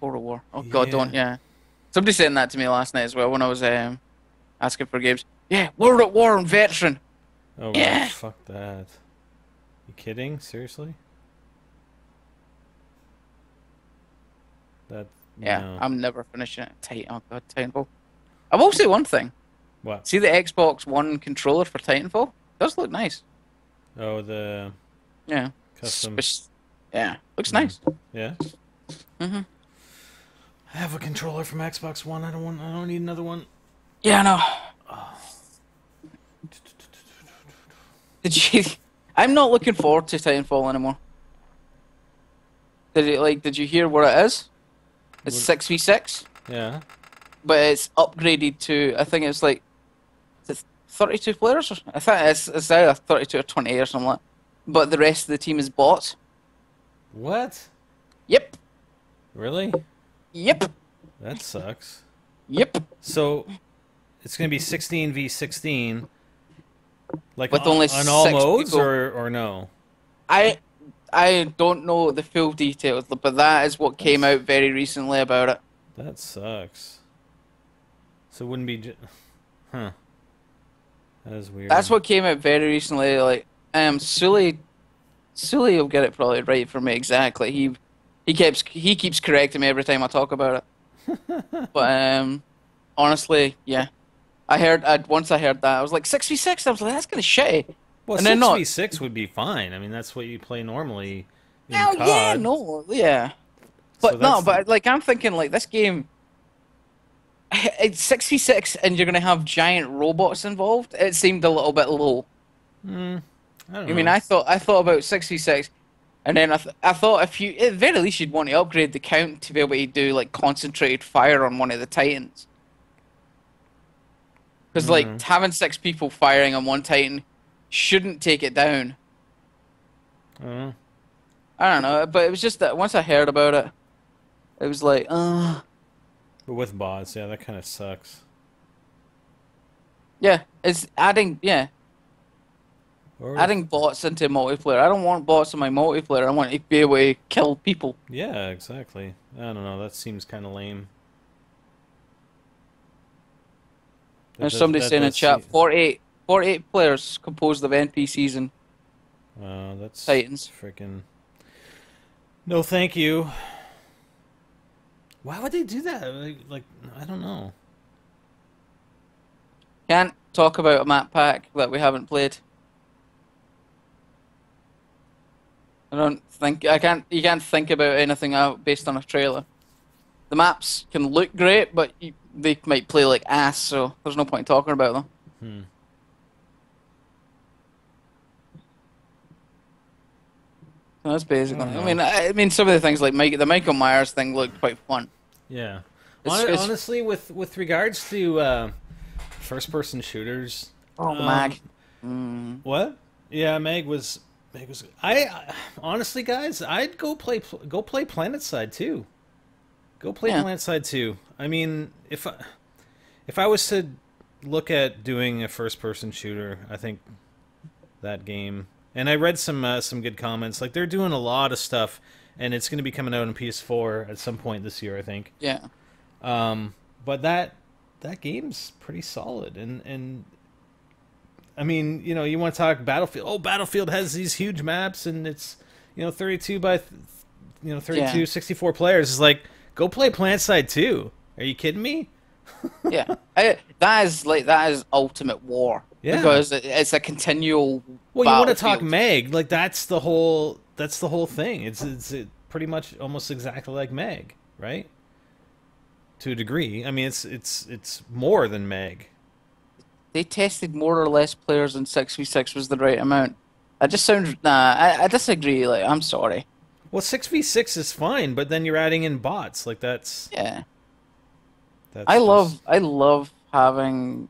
Total War. Oh God, don't yeah. Somebody saying that to me last night as well when I was asking for games. Yeah, World at War and Veteran. Oh god, Yeah. fuck that. You kidding? Seriously? That Yeah, no. I'm never finishing it. Oh God, Titanfall. I will say one thing. What? See the Xbox One controller for Titanfall? It does look nice. Oh, the Yeah. custom. Yeah, looks Mm. nice. Yeah. hmm I have a controller from Xbox One. I don't want. I don't need another one. Yeah, no. Did you? I'm not looking forward to Titanfall anymore. Did you hear what it is? It's What? 6v6, Yeah. but it's upgraded to I think it's like is it 32 players. I think it's either 32 or 20 or something like that. But the rest of the team is bots. What? Yep. Really? Yep. That sucks. Yep. So it's gonna be 16v16, like With only on all six modes, people. or no? I I don't know the full details, but that is what came That's out very recently about it. that sucks. So it wouldn't be. Huh. That is weird. That's what came out very recently. Like, Sully will get it probably right for me exactly. He keeps correcting me every time I talk about it. But honestly, yeah, once I heard that I was like 6v6. I was like, that's kind of shitty. Well, And then six not. v six would be fine. I mean, that's what you play normally in Oh yeah, COD. no, yeah. So But no, that's but like I'm thinking like this game. It's 6v6 and you're gonna have giant robots involved. It seemed a little bit low. I don't I mean, know. I thought about 6v6, and then I thought if you, at the very least, you'd want to upgrade the count to be able to do like concentrated fire on one of the Titans. Because like Mm, having six people firing on one Titan shouldn't take it down. I don't know. I don't know, but it was just that once I heard about it, it was like, But with bots, yeah, that kind of sucks. yeah, it's yeah, Or if, adding bots into multiplayer. I don't want bots in my multiplayer. I want to be able to kill people. yeah, exactly. I don't know. That seems kind of lame. There's somebody That saying in does chat, see. 48 players composed of NPCs and That's Titans. freaking. No, thank you. Why would they do that? Like I don't know. Can't talk about a map pack that we haven't played. I don't think I can't. You can't think about anything out based on a trailer. The maps can look great, but they might play like ass. So there's no point talking about them. Hmm. So that's I basically. don't I mean, know. some of the things like the Michael Myers thing looked quite fun. Yeah. It's Honestly, with regards to first person shooters, oh um, Mag. Mm, what? Yeah, Meg was. Honestly, guys, I'd go play PlanetSide too. Go play yeah, PlanetSide too. I mean, if I was to look at doing a first person shooter, I think that game. And I read some good comments. Like they're doing a lot of stuff, and it's going to be coming out on PS4 at some point this year, I think. yeah. But that game's pretty solid, and I mean, you want to talk Battlefield? Oh, Battlefield has these huge maps, and it's 32 by 32, Yeah. 64 players. It's like go play PlanetSide 2. Are you kidding me? Yeah, that is ultimate war Yeah. because it's a continual Well, you want to talk battlefield. Meg? Like that's the whole thing. It's pretty much almost exactly like Meg, right? To a degree. I mean, it's more than Meg. They tested more or less players and 6v6 was the right amount. I just sound nah. I disagree. Like I'm sorry. Well, 6v6 is fine, but then you're adding in bots. Like Yeah, that's just I love having.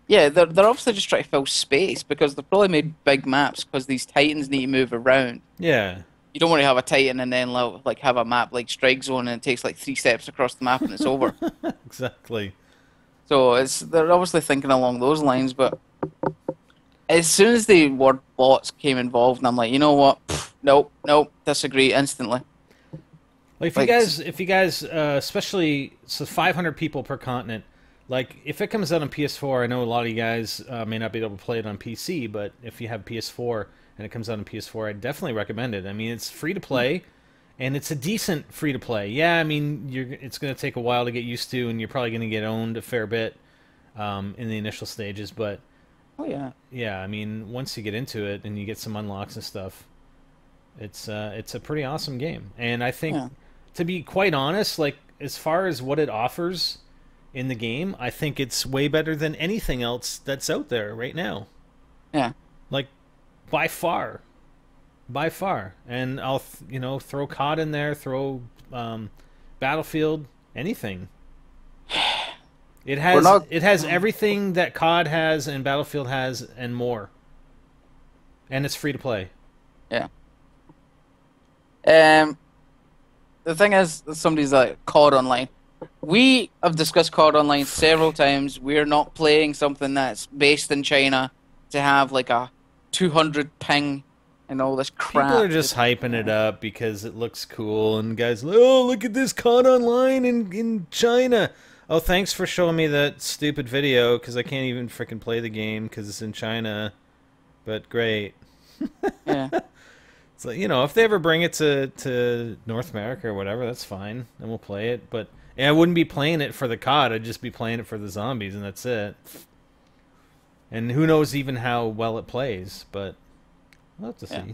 Yeah, they're obviously just trying to fill space because they've probably made big maps because these titans need to move around. yeah. You don't want to have a titan and then like have a map like Strike Zone and it takes like 3 steps across the map and it's over. Exactly. So they're obviously thinking along those lines, but as soon as the word bots came involved, and I'm like, you know what? Pff, nope, nope, disagree instantly. Like Like, if you guys, especially so 500 people per continent. Like if it comes out on PS4, I know a lot of you guys may not be able to play it on PC, but if you have PS4 and it comes out on PS4, I definitely recommend it. I mean, it's free to play, and it's a decent free to play. Yeah, I mean, it's going to take a while to get used to, and you're probably going to get owned a fair bit in the initial stages. But oh yeah, yeah, I mean, once you get into it and you get some unlocks and stuff, it's a pretty awesome game. And I think, yeah, to be quite honest, like as far as what it offers in the game, I think it's way better than anything else that's out there right now. yeah. Like by far, by far. And I'll throw COD in there, throw Battlefield, anything. We're not. It has everything that COD has and Battlefield has and more. And it's free to play. Yeah. Um, the thing is, somebody's like COD Online. We have discussed COD Online several times. We're not playing something that's based in China to have like a 200 ping and all this crap. People are just hyping it up because it looks cool, and guys, oh, look at this COD Online in China. Oh, thanks for showing me that stupid video, because I can't even freaking play the game because it's in China. But great. Yeah. So, if they ever bring it to North America or whatever, that's fine, and we'll play it. But I wouldn't be playing it for the COD, I'd just be playing it for the zombies, and that's it. And who knows even how well it plays, but we'll have to see. Yeah.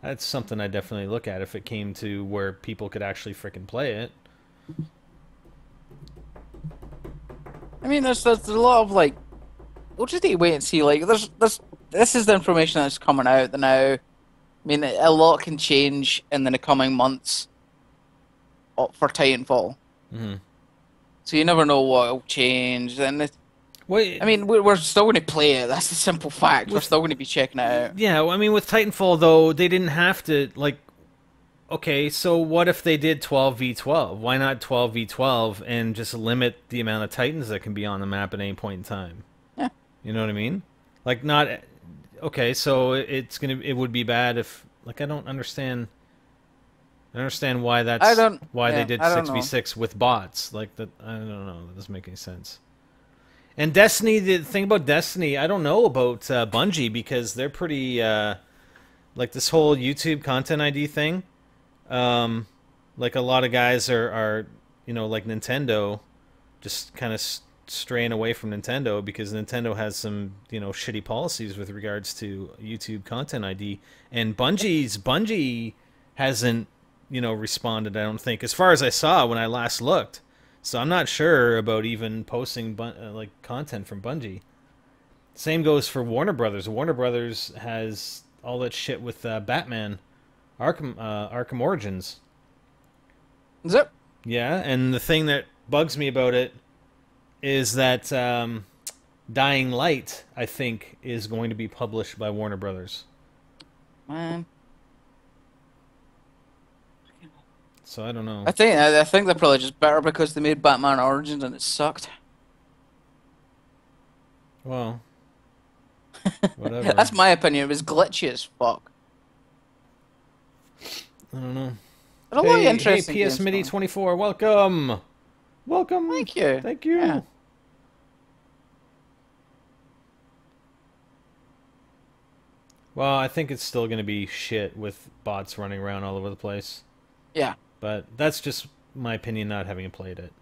That's something I definitely look at if it came to where people could actually freaking play it. I mean, there's a lot of like, we'll just need to wait and see. Like, this is the information that's coming out now. I mean, a lot can change in the coming months for Titanfall. Mm-hmm. So you never know what will change. And Wait, I mean, we're still going to play it. That's the simple fact. We're still going to be checking it out. yeah, well, I mean, with Titanfall, though, they didn't have to, like, okay, so what if they did 12v12? Why not 12v12 and just limit the amount of Titans that can be on the map at any point in time? Yeah. You know what I mean? Like, not... Okay, so it would be bad if... Like, I don't understand... I understand why they did 6v6 with bots. Like, that, I don't know. That doesn't make any sense. And Destiny, the thing about Destiny, I don't know about Bungie, because they're pretty... like, this whole YouTube Content ID thing... like a lot of guys are like Nintendo, just kind of straying away from Nintendo because Nintendo has some, shitty policies with regards to YouTube Content ID, and Bungie hasn't, responded, I don't think, as far as I saw when I last looked. So I'm not sure about even posting like content from Bungie. Same goes for Warner Brothers. Warner Brothers has all that shit with Batman Arkham Origins. Is it? Yeah, and the thing that bugs me about it is that Dying Light, I think, is going to be published by Warner Brothers. Man. So I don't know. I think they're probably just better because they made Batman Origins and it sucked. Well, whatever. That's my opinion. It was glitchy as fuck. I don't know. But a lot of interesting PS games MIDI going. 24, welcome. Welcome. Thank you. Thank you. Yeah. Well, I think it's still going to be shit with bots running around all over the place. Yeah. But that's just my opinion, not having played it.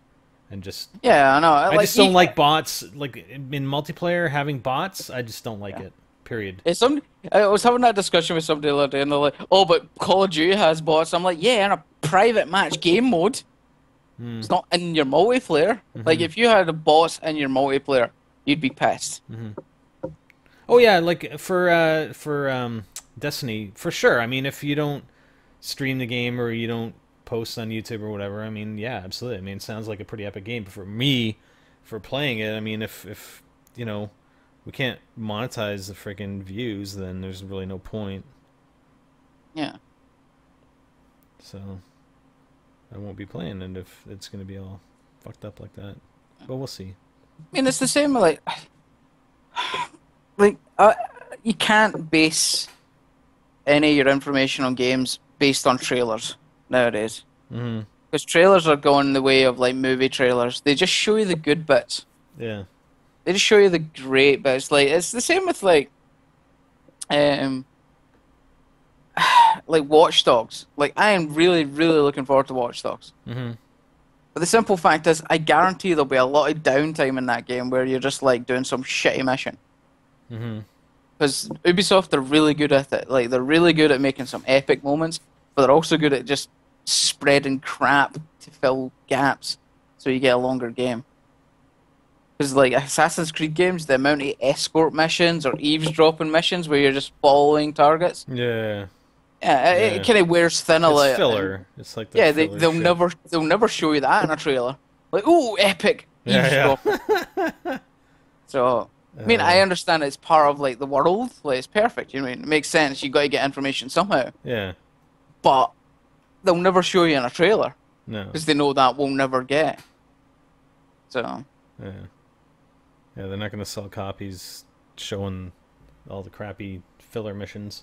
And just... Yeah, I know. I just don't like bots. Like, in multiplayer, having bots, I just don't like it. Period. I was having that discussion with somebody the other day, and they're like, "Oh, but Call of Duty has bots." I'm like, "Yeah, in a private match game mode. It's not in your multiplayer. Like, if you had bots in your multiplayer, you'd be pissed." Oh yeah, like for Destiny, for sure. I mean, if you don't stream the game or you don't post on YouTube or whatever, I mean, yeah, absolutely. I mean, it sounds like a pretty epic game. But for me, for playing it, I mean, if we can't monetize the freaking views, then there's really no point. Yeah. So I won't be playing it if it's going to be all fucked up like that. But we'll see. I mean, it's the same. Like, you can't base any of your information on games based on trailers nowadays. Mm-hmm. Because trailers are going the way of like movie trailers. They just show you the good bits. Yeah. They just show you the great bits. Like it's the same with um like Watch Dogs. Like I am really, really looking forward to Watch Dogs. Mm-hmm. But the simple fact is, I guarantee there'll be a lot of downtime in that game where you're just like doing some shitty mission. Mm-hmm. Because Ubisoft are really good at it. Like they're really good at making some epic moments, but they're also good at just spreading crap to fill gaps, so you get a longer game. Because like Assassin's Creed games, the amount of escort missions or eavesdropping missions where you're just following targets, Yeah. yeah, it Yeah. kind of wears thin a It's little. filler. It's like the Yeah, filler they'll shit. never show you that in a trailer. Like, oh, epic Yeah, eavesdropping. yeah. So, I mean, I understand it's part of like the world. Like, it's perfect. You know what I mean? It makes sense. You got to get information somehow, Yeah. but they'll never show you in a trailer No. because they know that we'll never get. So, Yeah. Yeah, they're not going to sell copies showing all the crappy filler missions.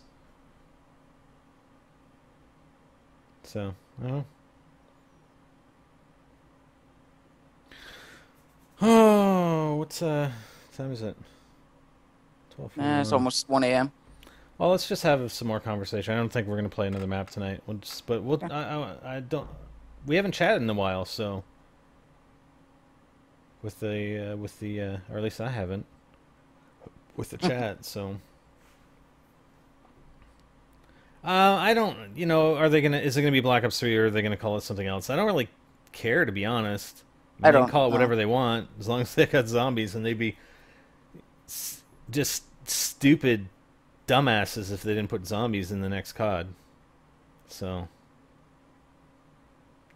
So, oh. Oh, what time is it? it's 12:41. almost 1 a.m. Well, let's just have some more conversation. I don't think we're gonna play another map tonight. But we'll. Okay. I don't. We haven't chatted in a while, so or at least I haven't with the chat. So, I don't. Are they gonna? Is it gonna be Black Ops 3 or are they gonna call it something else? I don't really care, to be honest. I I mean, they can don't call it know. whatever they want as long as they got zombies, and they'd be just stupid dumbasses if they didn't put zombies in the next COD. So,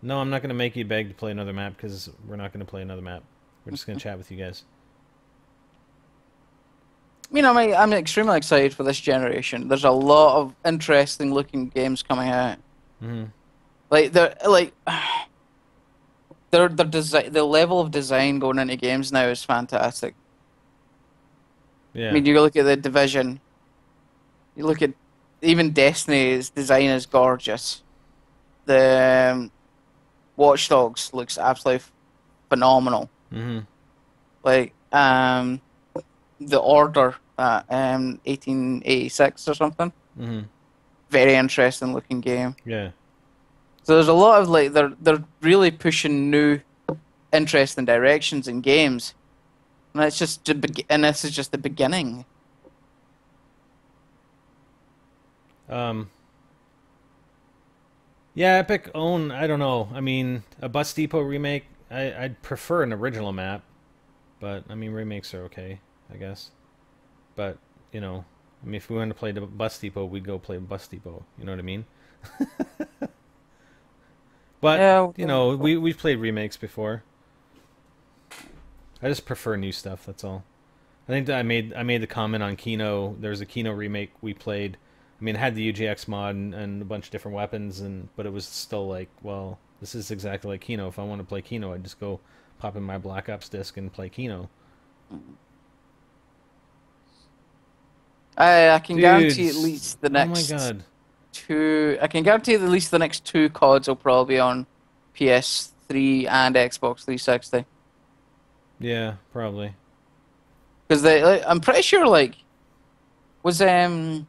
no, I'm not going to make you beg to play another map because we're not going to play another map. We're just going to chat with you guys. I'm extremely excited for this generation. There's a lot of interesting looking games coming out. Hmm. Like they're like their design, the level of design going into games now is fantastic. I Yeah. mean, you look at the Division, you look at even Destiny's design is gorgeous. The Watch Dogs looks absolutely phenomenal. Hmm. Like the Order, 1886 or something. Hmm. Very interesting looking game. Yeah. So there's a lot of like they're really pushing new interesting directions in games. And it's just and this is just the beginning. Um. Yeah, Epic own. I don't know. I mean, a Bus Depot remake. I'd prefer an original map, but I mean remakes are okay, I guess. But I mean, if we wanted to play the Bus Depot, we'd go play Bus Depot. You know what I mean? But Yeah, we've played remakes before. I just prefer new stuff. That's all. I think that I made the comment on Kino. There's a Kino remake we played. I mean, it had the UGX mod and a bunch of different weapons, but it was still like, well, this is exactly like Kino. If I want to play Kino, I'd just go pop in my Black Ops disc and play Kino. I can guarantee at Dudes, least the oh my next god. two. I can guarantee at least the next two CODs will probably be on PS3 and Xbox 360. Yeah, probably. Because I'm pretty sure like was was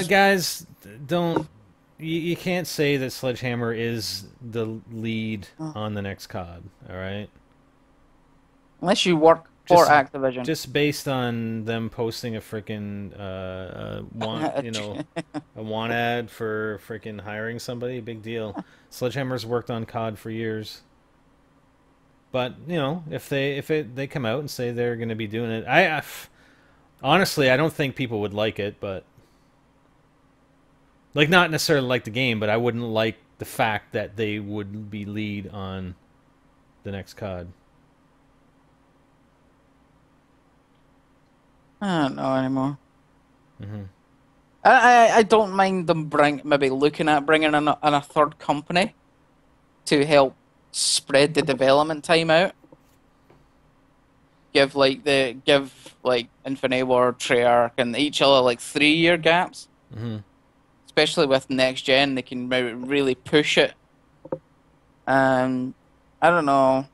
Guys, don't. You can't say that Sledgehammer is the lead on the next COD. All right. unless you work for Just Activision. just based on them posting a freaking a want ad for freaking hiring somebody, big deal. Sledgehammer's worked on COD for years. But if they come out and say they're going to be doing it, honestly I don't think people would like it, but like not necessarily like the game, but I wouldn't like the fact that they would be lead on the next COD. I don't know anymore. Hmm. I don't mind them maybe looking at bringing in a third company to help spread the development time out. Give like Infinity Ward, Treyarch, and each other like 3 year gaps. Hmm. especially with next gen, they can really push it. I don't know.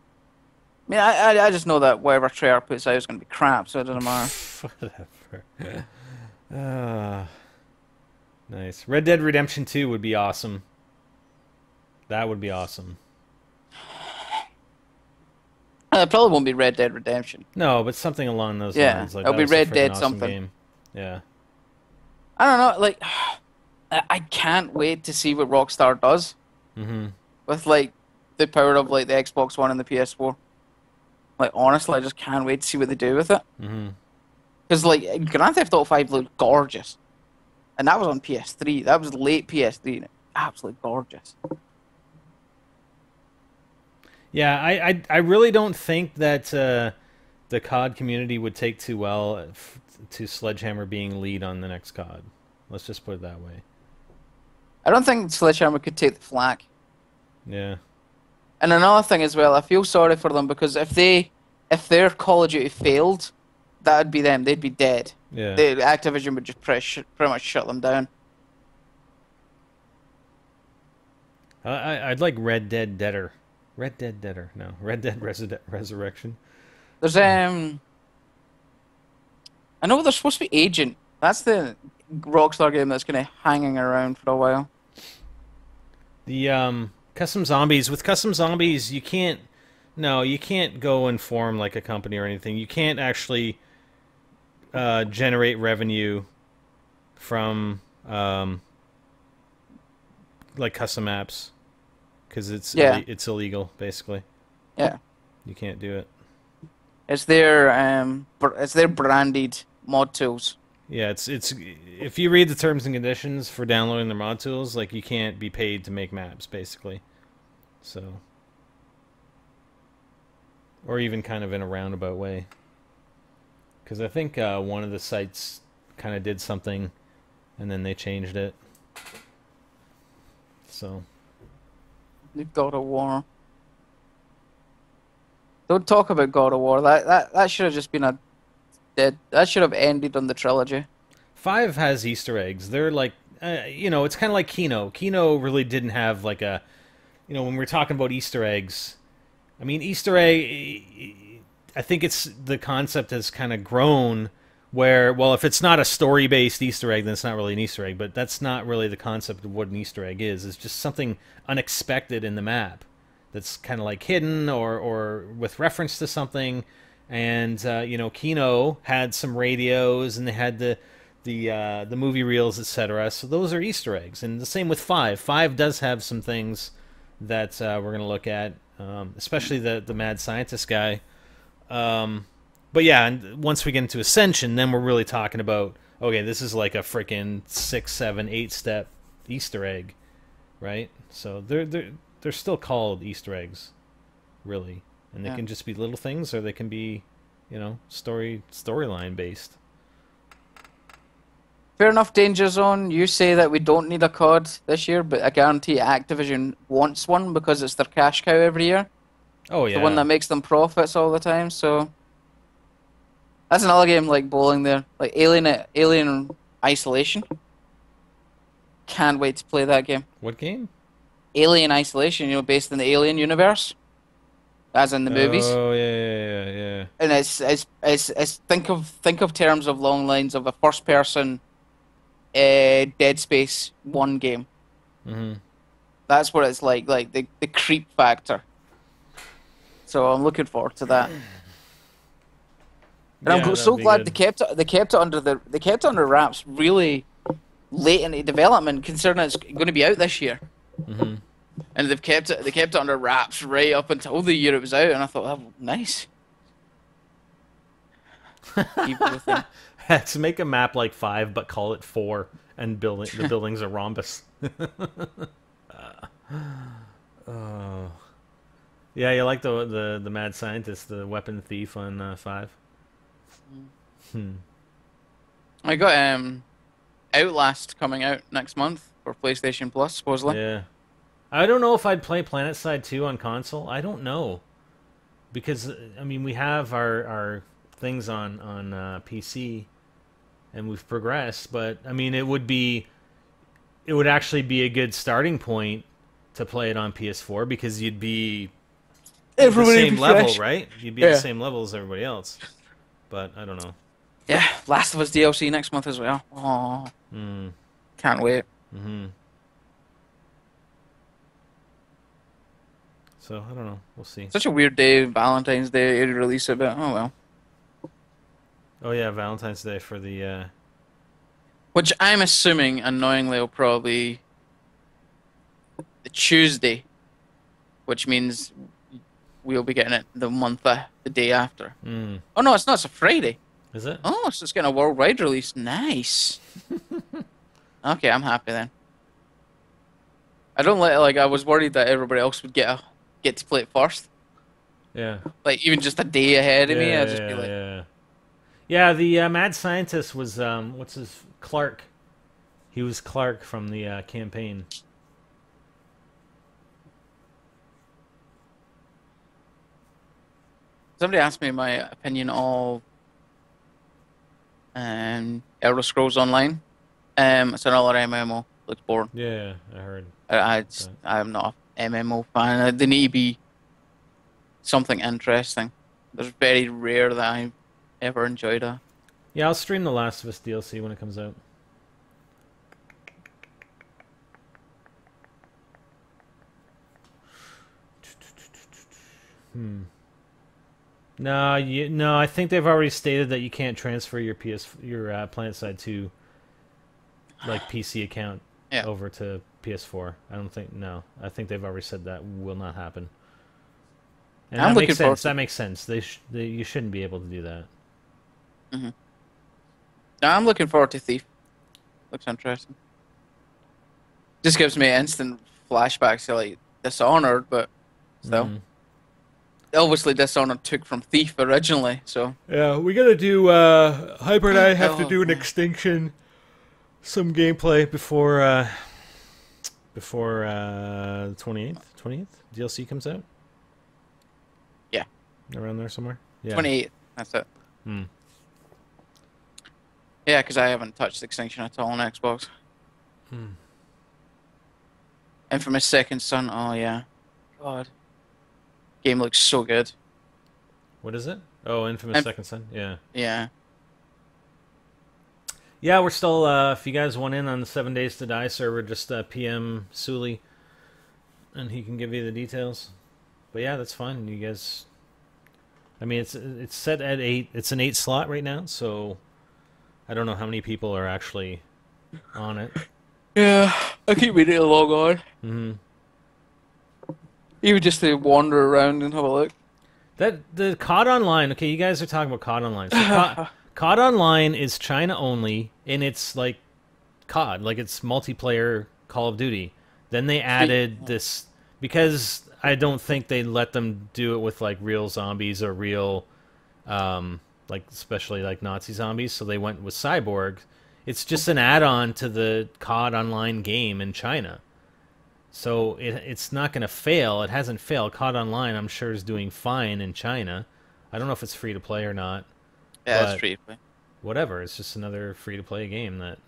I mean, I just know that whatever Treyarch puts out is going to be crap, so it doesn't matter. Whatever. Ah, nice. Red Dead Redemption 2 would be awesome. That would be awesome. It probably won't be Red Dead Redemption. No, but something along those Yeah, lines. Like, it'll that be was a Red freaking Dead awesome something. game. Yeah. I don't know. Like, I can't wait to see what Rockstar does Mm-hmm. with like the power of like the Xbox One and the PS4. Like, honestly, I just can't wait to see what they do with it. Mm-hmm. Because like Grand Theft Auto 5 looked gorgeous, and that was on PS3. That was late PS3. And absolutely gorgeous. Yeah, I really don't think that the COD community would take too well to Sledgehammer being lead on the next COD. Let's just put it that way. I don't think Sledgehammer could take the flack. Yeah. And another thing as well, I feel sorry for them because if their Call of Duty failed, that would be them. They'd be dead. Yeah. Activision would just pretty much shut them down. I'd like Red Dead Deader. Red Dead Deader. No, Red Dead Resurrection. There's I know there's supposed to be Agent. That's the Rockstar game that's kind of hanging around for a while. The custom zombies. With custom zombies, you can't. No, you can't go and form like a company or anything. You can't actually generate revenue from like custom apps because Yeah, it's illegal basically. yeah. You can't do it. It's their branded mod tools. Yeah, it's if you read the terms and conditions for downloading the mod tools, like you can't be paid to make maps basically. So, or even kind of in a roundabout way. Because I think one of the sites kind of did something, and then they changed it. So. They've God of War. Don't talk about God of War. That should have just been a dead. That should have ended on the trilogy. 5 has Easter eggs. They're like, it's kind of like Kino. Kino really didn't have like a, when we're talking about Easter eggs, I mean, Easter egg, I think it's the concept has kind of grown where, well, if it's not a story-based Easter egg, then it's not really an Easter egg, but that's not really the concept of what an Easter egg is. It's just something unexpected in the map that's kind of like hidden or with reference to something. And, Kino had some radios and they had the movie reels, etc. So those are Easter eggs. And the same with 5. 5 does have some things that we're going to look at, especially the mad scientist guy. But yeah, and once we get into Ascension, then we're really talking about, okay, this is like a freaking 6, 7, 8 step Easter egg, right? So they're still called Easter eggs, really, and they can just be little things, or they can be, storyline based. Fair enough, Danger Zone. You say that we don't need a COD this year, but I guarantee Activision wants one because it's their cash cow every year. Oh yeah, The one that makes them profits all the time. So that's another game like bowling there, like Alien Isolation. Can't wait to play that game. What game? Alien Isolation, based in the Alien universe, as in the movies. Oh yeah. And it's think of terms of long lines of a first person Dead Space 1 game. Mm-hmm. That's what it's like the creep factor. So I'm looking forward to that. And I'm so glad they kept it under wraps really late into development, considering it's going to be out this year. Mm-hmm. And they kept it under wraps right up until the year it was out, and I thought, oh, nice. To make a map like 5, but call it 4, and the building's a rhombus. Oh, yeah, you like the mad scientist, the weapon thief on 5. I got Outlast coming out next month for PlayStation Plus, supposedly. Yeah, I don't know if I'd play PlanetSide 2 on console. I don't know, because I mean we have our things on PC, and we've progressed. But I mean it would be it would actually be a good starting point to play it on PS4 because you'd be the Everybody be same level, fresh. right? You'd be the Yeah. same level as everybody else. But I don't know. Yeah, Last of Us DLC next month as well. Oh, Mm, can't wait. hmm So I don't know. We'll see. Such a weird day, Valentine's Day, to release it, but oh well. Oh yeah, Valentine's Day for the. Which I'm assuming, annoyingly, will probably the Tuesday, which means we'll be getting it the day after. Mm, Oh no, it's not. It's a Friday. is it? Oh, so it's getting a worldwide release. Nice. Okay, I'm happy then. I don't like. I was worried that everybody else would get to play it first. Yeah. Like even just a day ahead of me, Yeah, I'd just be yeah, like, yeah. Yeah, the mad scientist was what's his Clark. He was Clark from the campaign. somebody asked me my opinion of Elder Scrolls Online. It's another MMO. Looks boring. Yeah, I heard. I'm not a MMO fan. They need to be something interesting. It's very rare that I ever enjoyed a. Yeah, I'll stream the Last of Us DLC when it comes out. Hmm. No, I think they've already stated that you can't transfer your PlanetSide 2 like PC account Yeah, over to PS4. I don't think no. I think they've already said that will not happen. And I'm that looking makes forward sense. to. That makes sense. You shouldn't be able to do that. Hmm. I'm looking forward to Thief. Looks interesting. Just gives me instant flashbacks to like Dishonored, but still. Mm-hmm. Obviously, Dishonored took from Thief originally, so. Yeah, we gotta do. Hyper and I have to Oh, do an man. extinction, some gameplay before the 28th DLC comes out. Yeah, Around there somewhere. Yeah. 28. That's it. Hmm. Yeah, because I haven't touched Extinction at all on Xbox. Hmm. Infamous Second Son. Oh yeah, God, game looks so good. What is it? Oh, Infamous Inf Second Son. Yeah. yeah, Yeah, we're still. If you guys want in on the 7 Days to Die server, just PM Sully, and he can give you the details. But yeah, that's fine. You guys. I mean, it's set at 8. It's an 8 slot right now, so I don't know how many people are actually on it. yeah. I keep waiting to log on, Hmm even just to wander around and have a look. That the COD Online. Okay, you guys are talking about COD Online. So COD Online is China only, and it's like COD, like it's multiplayer Call of Duty. Then they added this because I don't think they let them do it with like real zombies or real, like especially like Nazi zombies. So they went with Cyborg. It's just an add-on to the COD Online game in China. So it's not going to fail. It hasn't failed. COD Online, I'm sure, is doing fine in China. I don't know if it's free to play or not, Yeah, that's but free to play. whatever. It's just another free to play game that.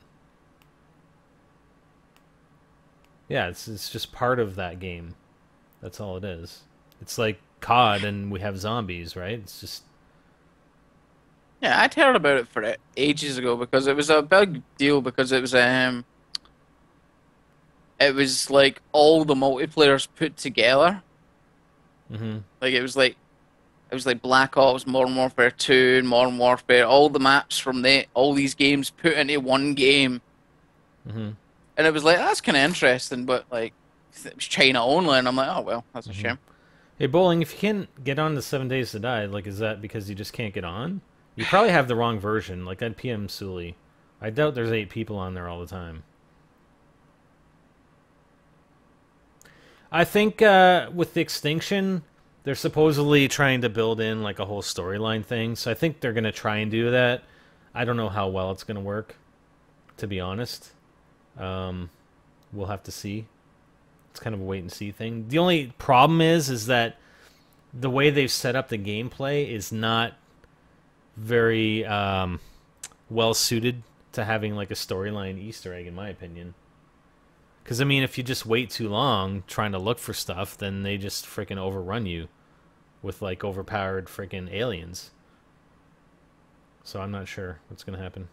Yeah, it's just part of that game. That's all it is. It's like COD and we have zombies, right? It's just Yeah, I'd heard about it for ages ago because it was a big deal because it was like all the multiplayers put together. hmm Like it was like Black Ops, Modern Warfare 2, and Modern Warfare, all the maps from all these games put into one game. hmm And it was like that's kind of interesting, but like it was China only, and I'm like, oh well, that's a hmm shame. Hey, Bowling, if you can't get on the 7 Days to Die, like, is that because you just can't get on? You probably have the wrong version. Like that PM Sully. I doubt there's 8 people on there all the time. I think with the Extinction, they're supposedly trying to build in like a whole storyline thing. So I think they're gonna try and do that. I don't know how well it's gonna work, to be honest. Um, we'll have to see. It's kind of a wait and see thing. The only problem is that the way they've set up the gameplay is not very well suited to having like a storyline Easter egg, in my opinion. Because, I mean, if you just wait too long trying to look for stuff, then they just freaking overrun you with, like, overpowered freaking aliens. So I'm not sure what's going to happen.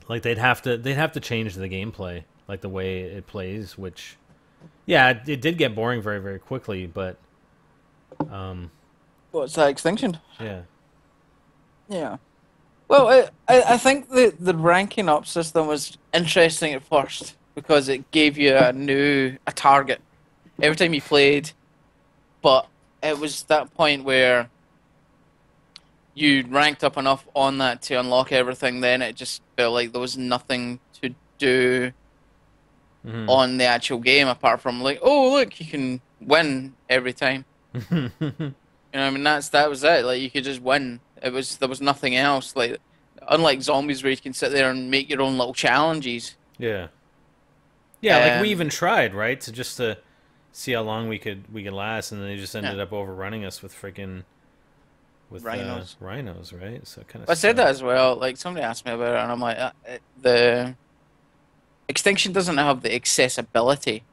Like, they'd have to change the gameplay, like, the way it plays, which... Yeah, it did get boring very, very quickly, but... What's that, Extinction? Yeah. Yeah. Well, I think the ranking up system was interesting at first because it gave you a target every time you played, but it was that point where you ranked up enough on that to unlock everything. Then it just felt like there was nothing to do Mm-hmm. on the actual game apart from like, oh look, you can win every time. You know, what I mean, that was it. Like you could just win. There was nothing else. Like unlike zombies where you can sit there and make your own little challenges. Yeah. Yeah, like we Um, even tried, right, to see how long we could last, and then they just yeah, ended up overrunning us with freaking rhinos. rhinos, right? So it kind of I said that sucked. as well. Like somebody asked me about it, and I'm like, the extinction doesn't have the accessibility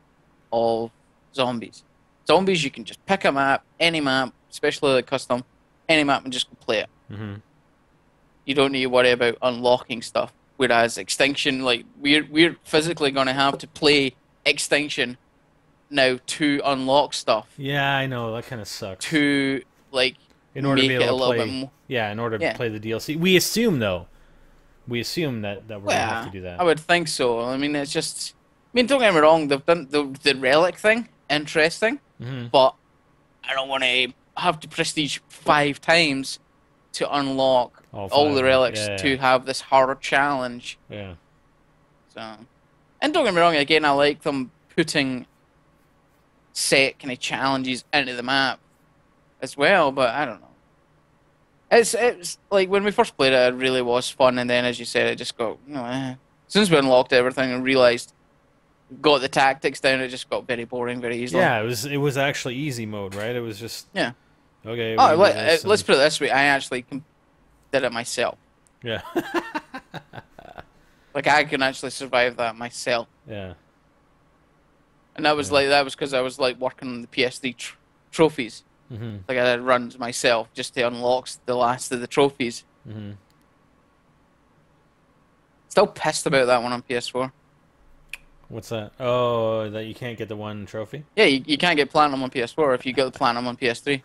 of zombies. Zombies, you can just pick a map, any map, especially the custom, any map, and just go play it. Mm-hmm. You don't need to worry about unlocking stuff. Whereas Extinction, like we're physically going to have to play Extinction now to unlock stuff Yeah, I know that kind of sucks. to like In order to be make it able a to little bit play, more. yeah, in order to Yeah, play the DLC, we assume though, that we're gonna have to well, do I that. would think so. I mean, it's just. I mean, don't get me wrong. They've done the relic thing interesting, Mm-hmm. but I don't want to have to prestige 5 times to unlock All all five the of them. relics Yeah, to have this hard challenge. yeah, So, and don't get me wrong. Again, I like them putting set kind of challenges into the map as well, but I don't know. It's like when we first played it, it really was fun, and then as you said, it just got As soon as we unlocked everything and realized got the tactics down, it just got very boring very easily. yeah. It was actually easy mode, right? It was just Yeah. okay. We Oh, can do this, let's and put it this way: I actually did it myself. yeah, Like I can actually survive that myself, yeah, and that was yeah. like that was because I was like working on the PS3 trophies. Mm-hmm. Like I did runs myself just to unlock the last of the trophies. Mm-hmm. Still pissed about that one on PS4. What's that? Oh, that you can't get the one trophy? Yeah, you can't get platinum on PS4 if you get the platinum on PS3.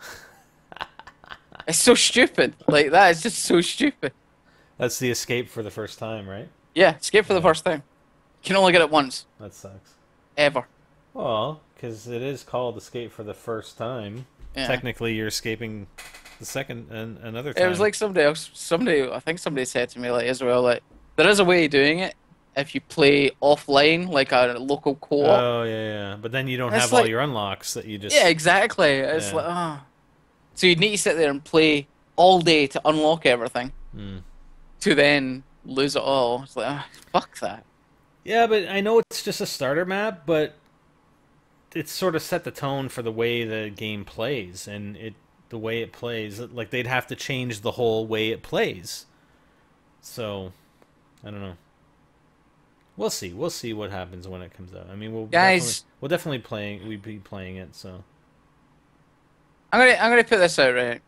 It's so stupid. Like that is just so stupid. That's the escape for the first time, right? Yeah, skip for the Yeah, first time. You can only get it once, that sucks. ever. Well, because it is called escape for the first time. Yeah. Technically, you're escaping the second and another It was time. like I think somebody said to me like as well, like there is a way of doing it if you play offline, like a local co-op. Oh yeah, yeah. But then you don't And it's have all like, your unlocks that you yeah, just. exactly. It's Yeah. like, so you'd need to sit there and play all day to unlock everything, Mm. to then lose it all. It's like, fuck that. Yeah, but I know it's just a starter map, but it's sort of set the tone for the way the game plays, and the way it plays. Like they'd have to change the whole way it plays. So, I don't know. We'll see. We'll see what happens when it comes out. I mean, Guys, we'll definitely we'd be playing it. So, I'm gonna put this out right.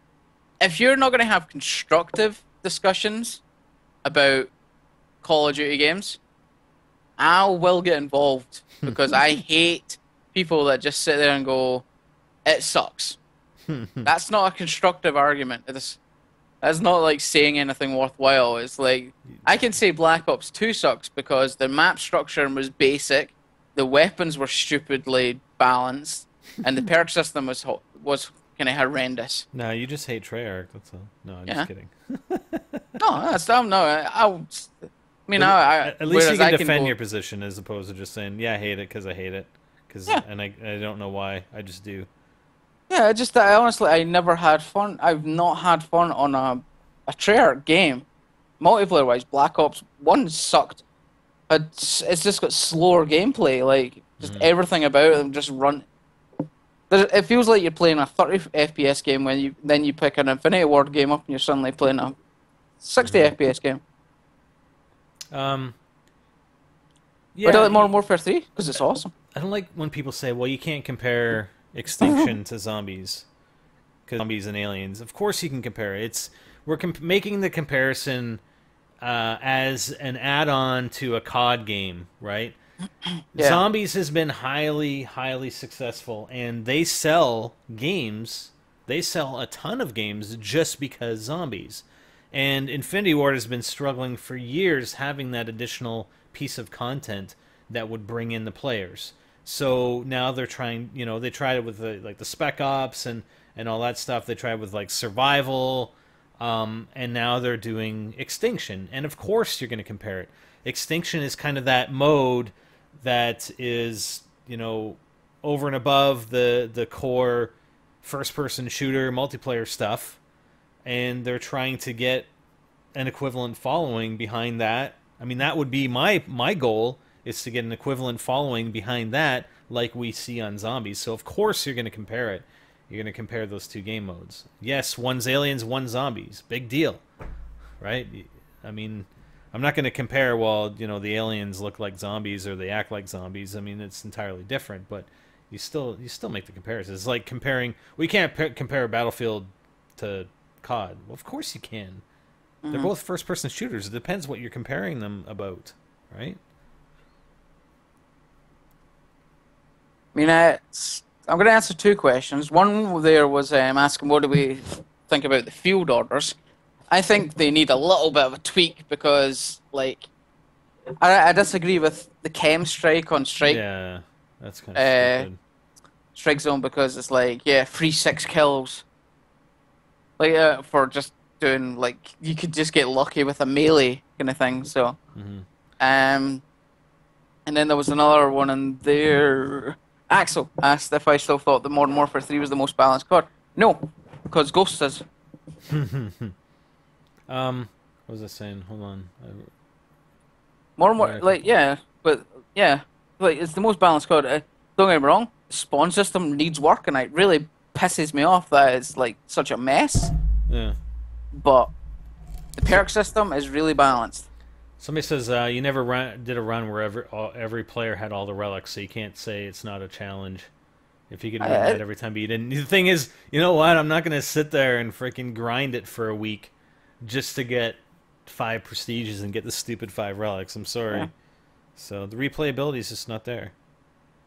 If you're not gonna have constructive discussions about Call of Duty games, I will get involved because I hate people that just sit there and go, "It sucks." That's not a constructive argument. That's not like saying anything worthwhile. It's like I can say Black Ops 2 sucks because the map structure was basic, the weapons were stupidly balanced, and the perk system was kind of horrendous. no, you just hate Treyarch. That's all. No, I'm Yeah. just kidding. No, that's dumb. No, I mean, At least you whereas can I can defend go, your position as opposed to just saying, "Yeah, I hate it because I hate it," yeah, and I don't know why. I just do. yeah. I honestly, I never had fun. I've not had fun on a Treyarch game, multiplayer wise. Black Ops 1 sucked. It's just got slower gameplay. Like just Mhm. everything about them just run. It feels like you're playing a 30 FPS game when you pick an Infinity Ward game up and you're suddenly playing a 60 Hmm. FPS game. Um, But I yeah, like Modern Warfare 3 because it's awesome. I don't like when people say, "Well, you can't compare Extinction to zombies because zombies and aliens." Of course, you can compare it. We're making the comparison as an add-on to a COD game, right? Yeah. Zombies has been highly, highly successful, and they sell games. They sell a ton of games just because zombies. And Infinity Ward has been struggling for years having that additional piece of content that would bring in the players. So now they're trying, they tried it with the Spec Ops and all that stuff. They tried with like survival, and now they're doing Extinction. And of course, you're going to compare it. Extinction is kind of that mode that is, over and above the core first-person shooter multiplayer stuff, and they're trying to get an equivalent following behind that. I mean, that would be my goal, is to get an equivalent following behind that, like we see on zombies. So of course you're going to compare it. You're going to compare those two game modes. Yes, one's aliens, one's zombies. Big deal, right? I mean, I'm not going to compare, well, the aliens look like zombies or they act like zombies. I mean, it's entirely different, but you still make the comparison. It's like comparing. We can't compare Battlefield to COD. Well, of course you can. They're Hmm. both first-person shooters. It depends what you're comparing them about, right? I mean, I'm going to answer two questions. One there was asking what do we think about the field orders. I think they need a little bit of a tweak because, like, I disagree with the chem strike on Yeah, that's kind of uh, stupid. strike zone because it's like, yeah, free 6 kills, like for just doing like you could just get lucky with a melee kind of thing. So, Hmm. um, and then there was another one in there. Axel asked if I still thought that Modern Warfare 3 was the most balanced COD. No, because Ghost is. What was I saying? Hold on. Modern I got War, a like, couple. yeah, but yeah, like, it's the most balanced COD. Don't get me wrong, the spawn system needs work, and it really pisses me off that it's, like, such a mess, Yeah. but the So perk system is really balanced. somebody says you never did a run where every player had all the relics, so you can't say it's not a challenge. If you could win I, that every time, but you didn't. The thing is, you know what? I'm not gonna sit there and freaking grind it for a week just to get 5 prestiges and get the stupid 5 relics. I'm yeah, sorry. So the replayability is just not there.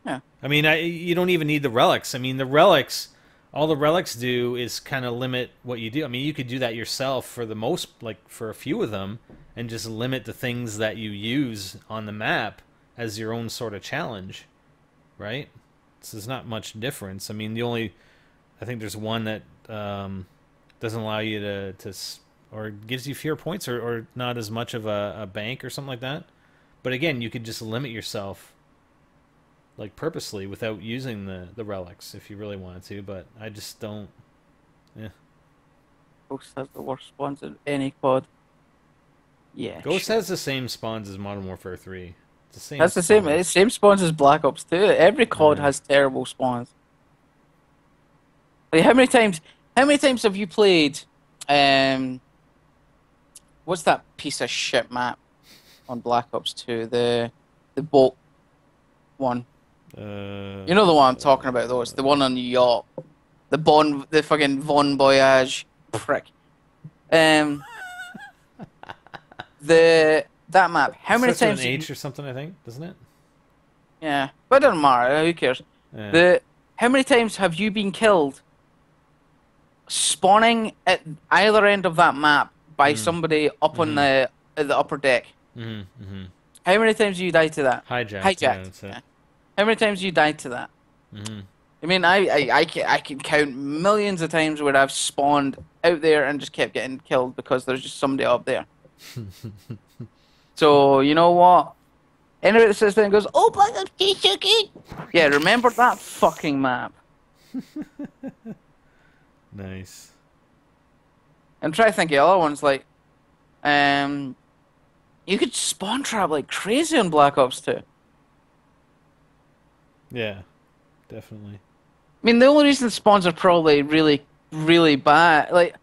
yeah. I mean, you don't even need the relics. I mean, the relics, all the relics do is kind of limit what you do. I mean, you could do that yourself for the most, like for a few of them, and just limit the things that you use on the map as your own sort of challenge, right? So there's not much difference. I mean, I think there's one that doesn't allow you or gives you fewer points or not as much of a bank or something like that. But again, you could just limit yourself like purposely without using the relics if you really wanted to. But I just don't. Yeah, Ghost has the worst spawns in any COD. Yeah, Ghost sure. has the same spawns as Modern Warfare 3. It's the same That's the same. spawns. Same spawns as Black Ops 2. Every COD Yeah. has terrible spawns. Like, how many times have you played? Um, what's that piece of shit map on Black Ops 2? The boat one. Uh, You know the one I'm talking about, though. It's the one on the yacht. The fucking Bon Voyage prick. Um, that map. How many starts with an times? H or something, I think, doesn't it? Yeah, but it doesn't matter. Who cares? Yeah. The How many times have you been killed spawning at either end of that map by Mm. somebody up on Mm-hmm. the upper deck? Mm-hmm. Mm-hmm. How many times do you die to that? Hijacked. Yeah, Hijacked. that's it. Yeah. How many times do you die to that? Mm-hmm. I mean, I can count millions of times where I've spawned out there and just kept getting killed because there's just somebody up there. So you know what? Anybody that sits there and goes, "Oh, Black Ops 2 so good," yeah, remember that fucking map Nice. and try to think of other ones like, um, you could spawn trap like crazy on Black Ops 2. Yeah, definitely. I mean, the only reason the spawns are probably really, really bad, like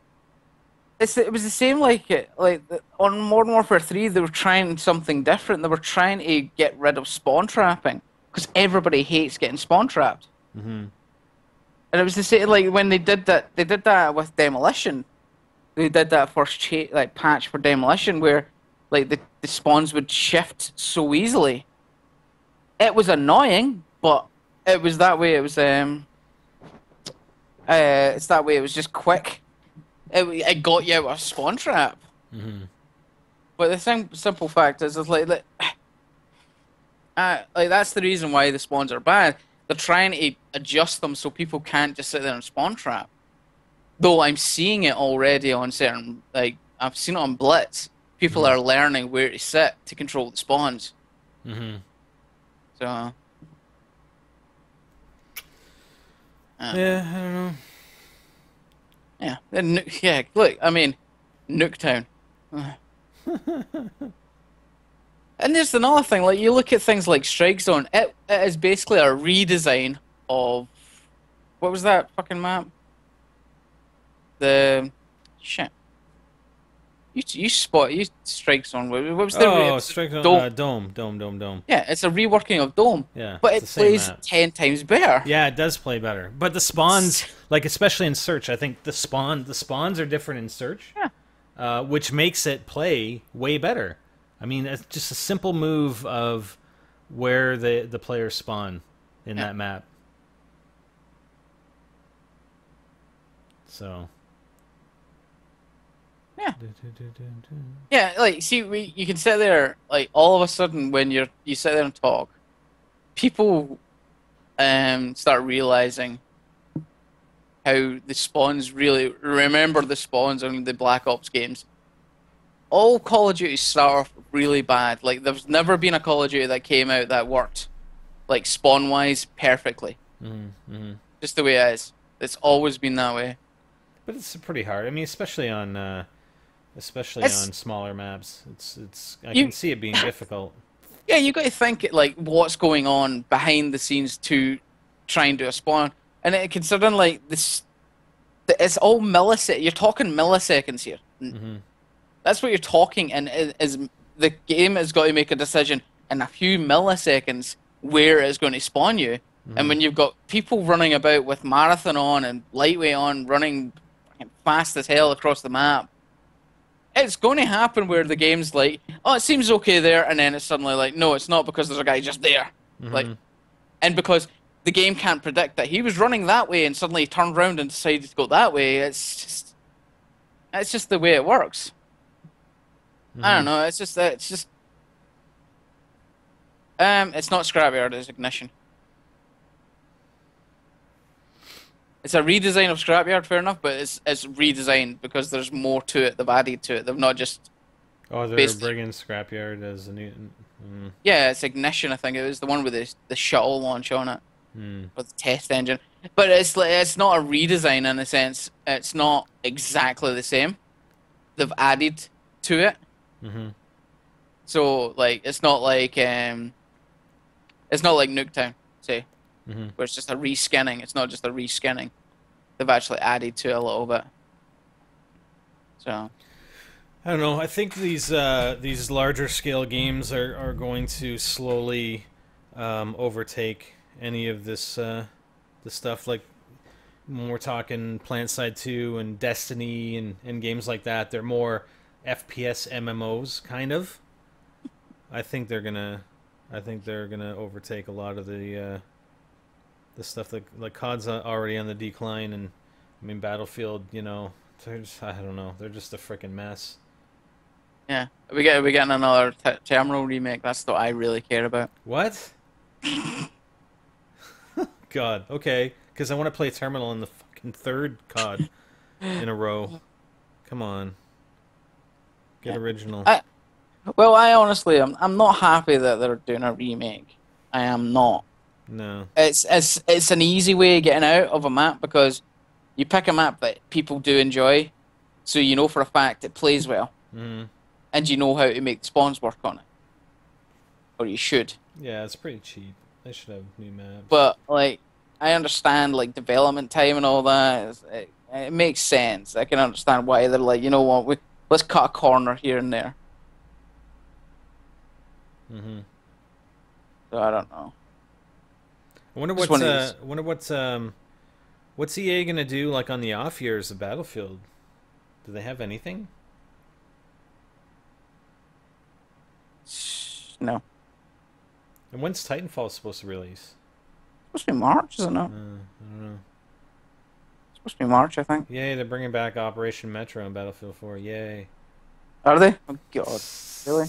it was the same on Modern Warfare 3, they were trying something different. They were trying to get rid of spawn trapping because everybody hates getting spawn trapped. Hmm. And it was the same like when they did that with Demolition. They did that first patch for Demolition where like the spawns would shift so easily. It was annoying, but it was that way. It's that way. It was just quick. It got you out of a spawn trap. Hmm. But the simple fact is like that's the reason why the spawns are bad. They're trying to adjust them so people can't just sit there and spawn trap. Though I'm seeing it already on certain, like I've seen it on Blitz. People Hmm. are learning where to sit to control the spawns. Hmm. So, Yeah, I don't know. yeah, yeah. Look, I mean, Nuketown. And there's another thing, like you look at things like Strike Zone, it is basically a redesign of what was that fucking map? The shit. You Strike Zone. What was the it Oh, was strike Dome. dome. Yeah, it's a reworking of Dome, Yeah, but it's the it same plays map. 10 times better. Yeah, it does play better. But the spawns, like especially in search, I think the spawns are different in search, Yeah, which makes it play way better. I mean, it's just a simple move of where the players spawn in yeah, that map. So. yeah. Yeah, like see, you can sit there like all of a sudden when you sit there and talk, people start realizing how the spawns really remember the spawns on the Black Ops games. All Call of Duty start off really bad. Like there's never been a Call of Duty that came out that worked like spawn wise perfectly. Hmm. Hmm. Just the way it is. It's always been that way. But it's pretty hard. I mean, especially It's on smaller maps. It's I can you see it being difficult. yeah, you got to think like what's going on behind the scenes to try and do a spawn. And considering like this it's all milliseconds. You're talking milliseconds here. Hmm. That's what you're talking, and is the game has got to make a decision in a few milliseconds where it's going to spawn you. And Hmm. when you've got people running about with marathon on and lightweight on, running fast as hell across the map, it's going to happen where the game's like, oh, it seems okay there, and then it's suddenly like, no, it's not because there's a guy just there. Like, Hmm. and because the game can't predict that he was running that way and suddenly he turned around and decided to go that way. It's just the way it works. I don't Hmm. know. It's not Scrapyard, it's Ignition. It's a redesign of Scrapyard, fair enough, but it's redesigned because there's more to it. They've added to it. They've not just Oh, they're basically. bringing Scrapyard as a new. Mm. Yeah, it's Ignition. I think it was the one with the shuttle launch on it, Mm. or the test engine. But it's not a redesign in a sense. It's not exactly the same. They've added to it, Hmm. so like it's not like Nuketown, say, Hmm. where it's just a reskinning. It's not just a reskinning. They've actually added to it a little bit. So I don't know. I think these larger scale games are going to slowly overtake any of this stuff. Like when we're talking PlanetSide 2 and Destiny and games like that, they're more FPS MMOs kind of. I think they're gonna I think they're gonna overtake a lot of the stuff that like COD's already on the decline, and I mean Battlefield, they're just, I don't know, they're just a freaking mess. yeah, we getting another Terminal remake. That's what I really care about. What? God, okay, because I want to play Terminal in the fucking third COD in a row. Come on, get Yeah. original. I Well, I honestly I'm not happy that they're doing a remake. I am not. No. It's an easy way of getting out of a map because you pick a map that people do enjoy, so you know for a fact it plays well, Mm. and you know how to make the spawns work on it, or you should. Yeah, it's pretty cheap. They should have new maps. But like I understand like development time and all that. It makes sense. I can understand why they're like, you know what, let's cut a corner here and there. Mm-hmm. So I don't know. I wonder Just one of these. what's EA gonna do like on the off years of Battlefield? Do they have anything? No, And when's Titanfall supposed to release? it's supposed to be March, isn't it? I don't know. It's supposed to be March, I think. Yay, they're bringing back Operation Metro in Battlefield 4. Yay. Are they? Oh God, really?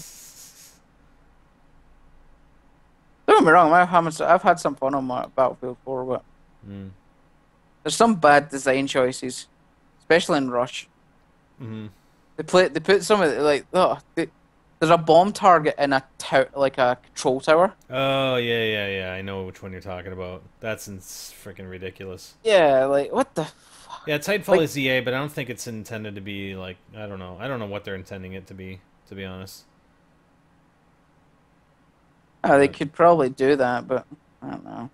Don't get me wrong, I've had some fun on my Battlefield 4, but Mm. there's some bad design choices, especially in Rush. Mm-hmm. They put some of there's a bomb target in like a control tower. Oh, yeah, yeah, yeah. I know which one you're talking about. That's freaking ridiculous. Yeah, like what the fuck? Yeah, Titanfall Like, is EA, but I don't think it's intended to be like, I don't know. I don't know what they're intending it to be honest. they But could probably do that, but I don't know.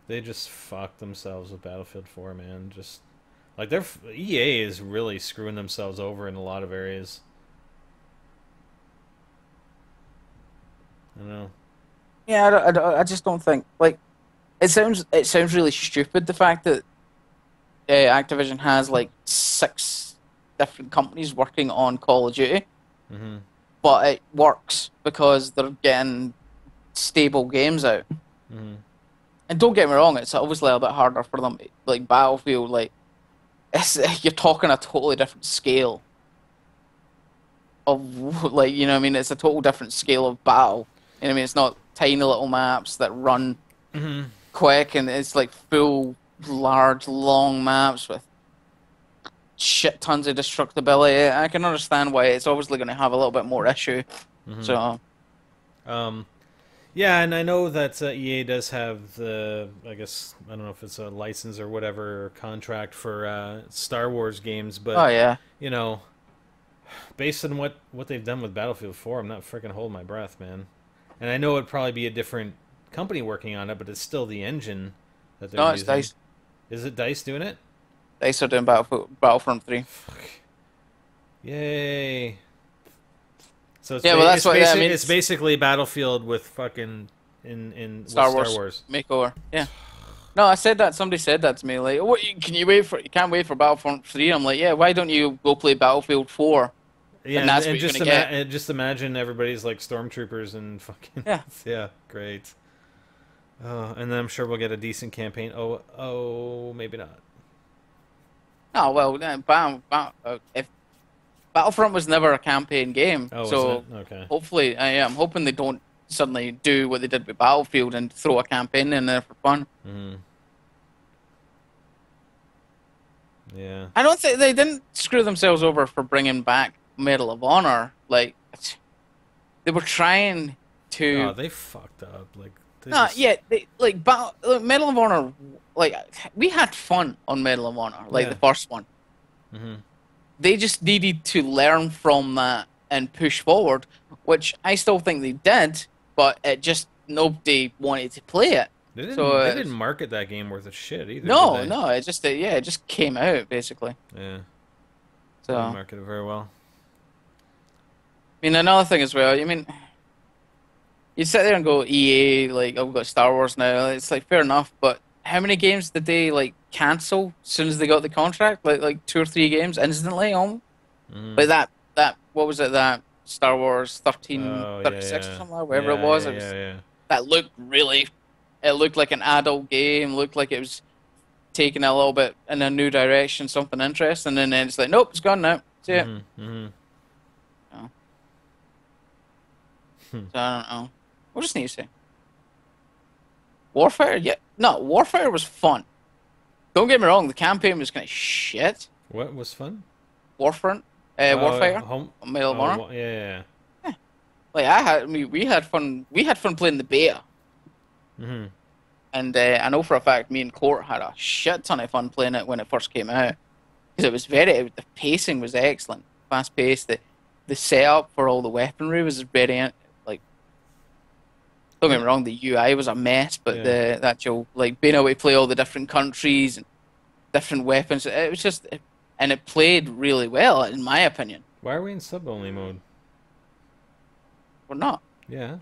they just fucked themselves with Battlefield 4, man. Just like they're EA is really screwing themselves over in a lot of areas. I don't know. Yeah, I just don't think like it sounds really stupid the fact that Activision has like six different companies working on Call of Duty, Mm-hmm. but it works because they're getting stable games out. Mm-hmm. And don't get me wrong, it's obviously a bit harder for them. Like Battlefield, like you're talking a totally different scale of like you know what I mean. It's a total different scale of battle. You know what I mean? It's not tiny little maps that run Mm-hmm. quick, and it's like full, large, long maps with shit tons of destructibility. I can understand why it's obviously going to have a little bit more issue. Mm-hmm. So Um, yeah, and I know that EA does have the, I guess, I don't know if it's a license or whatever contract for Star Wars games, but oh yeah. you know, based on what they've done with Battlefield 4, I'm not freaking holding my breath, man. And I know it'd probably be a different company working on it, but it's still the engine that they're No, it's using. Dice. Is it Dice doing it? Dice are doing Battlefront 3. Fuck. Yay. So Yeah, well, that's what I mean. it's basically Battlefield with fucking in with Star Star Wars Wars. makeover. Yeah. No, I said that. Somebody said that to me. Like, what? Can you wait for? You can't wait for Battlefront 3. I'm like, yeah. Why don't you go play Battlefield 4? Yeah, And that's what and you're gonna get. just imagine everybody's like stormtroopers and fucking Yeah. yeah, great. Oh, and then I'm sure we'll get a decent campaign. Oh, maybe not. Oh well, if Battlefront was never a campaign game, Oh, so wasn't it? Okay. hopefully, I'm hoping they don't suddenly do what they did with Battlefield and throw a campaign in there for fun. Hmm. Yeah. I don't think they didn't screw themselves over for bringing back Medal of Honor. Like they were trying Oh, to. they fucked up. Like they No, just yeah, Medal of Honor. Like we had fun on Medal of Honor, like yeah. the first one. Hmm. They just needed to learn from that and push forward, which I still think they did, but it just nobody wanted to play it. So They didn't market that game worth a shit either, did no, they? no, it just came out basically. Yeah. They So didn't I market it very well. mean, another thing as well. I mean, you sit there and go EA, like, oh, we've got Star Wars now. It's like fair enough, but how many games did they like cancel as soon as they got the contract? Like two or three games instantly, almost. Hmm. Like that what was it, that Star Wars Oh yeah, 1336 or yeah, something, like, whatever it yeah, was. yeah, It was yeah, yeah. that looked really. It looked like an adult game. Looked like it was taking a little bit in a new direction, something interesting, and then it's like, nope, it's gone now. See it. Hmm. Hmm. So, so I don't know. What does need to say? Warfare? Yeah. No, Warfare was fun. Don't get me wrong, the campaign was kind of shit. What was fun? Warfare, Oh, Warfare, home. Medal of Oh, Honor. yeah, yeah. Yeah. Like I mean, we had fun. We had fun playing the beta, Hmm. and I know for a fact me and Court had a shit ton of fun playing it when it first came out because the pacing was excellent, fast paced. The setup for all the weaponry was very like Don't get And me wrong, the UI was a mess, but yeah, the actual like being able to play all the different countries and different weapons, it was just, and it played really well, in my opinion. why are we in sub only mode? We're not. Yeah.